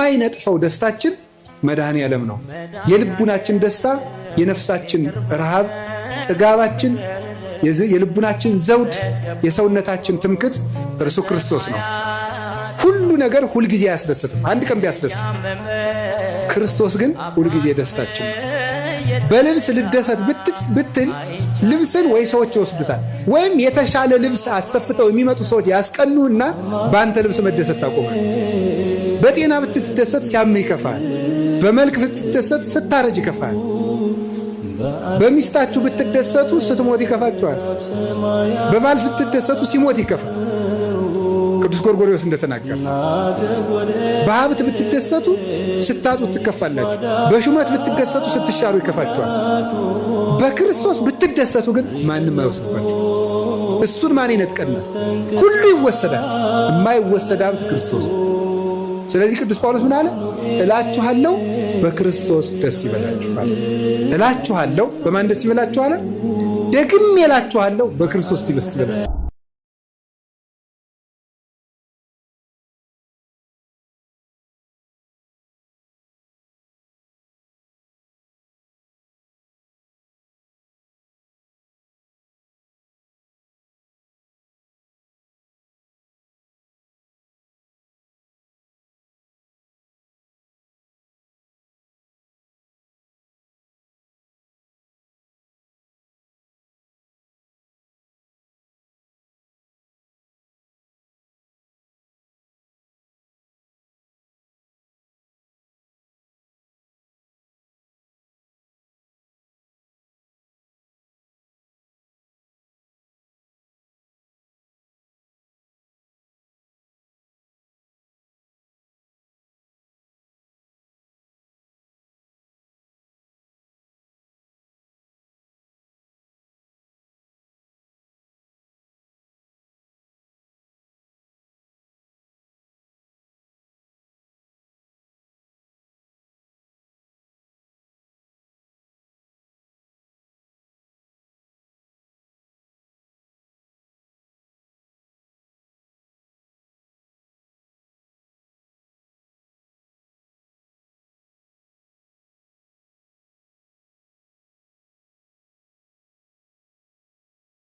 የማይነጥፈው ደስታችን መድኃኔዓለም ነው። የልቡናችን ደስታ፣ የነፍሳችን ረሃብ፣ ጥጋባችን፣ የልቡናችን ዘውድ፣ የሰውነታችን ትምክት እርሱ ክርስቶስ ነው። ሁሉ ነገር ሁልጊዜ አያስደስትም። አንድ ቀን ቢያስደስት፣ ክርስቶስ ግን ሁልጊዜ ደስታችን ነው። በልብስ ልደሰት ብትል ልብስን ወይ ሰዎች ይወስዱታል፣ ወይም የተሻለ ልብስ አሰፍተው የሚመጡ ሰዎች ያስቀኑና በአንተ ልብስ መደሰት ታቆማል። በጤና ብትደሰት ሲያምህ ይከፋል። በመልክ ብትደሰት ስታረጅ ይከፋል። በሚስታችሁ ብትደሰቱ ስትሞት ይከፋችኋል። በባል ብትደሰቱ ሲሞት ይከፋል። ቅዱስ ጎርጎርዮስ እንደተናገረ በሀብት ብትደሰቱ ስታጡት ትከፋላችሁ። በሹመት ብትደሰቱ ስትሻሩ ይከፋችኋል። በክርስቶስ ብትደሰቱ ግን ማንም አይወስድባችሁ። እሱን ማን ይነጥቀናል? ሁሉ ይወሰዳል። የማይወሰድ ሀብት ክርስቶስ። ስለዚህ ቅዱስ ጳውሎስ ምን አለ? እላችኋለሁ በክርስቶስ ደስ ይበላችሁ አለ። እላችኋለሁ በማን ደስ ይበላችሁ አለ? ደግሜ እላችኋለሁ በክርስቶስ ደስ ይበላችሁ።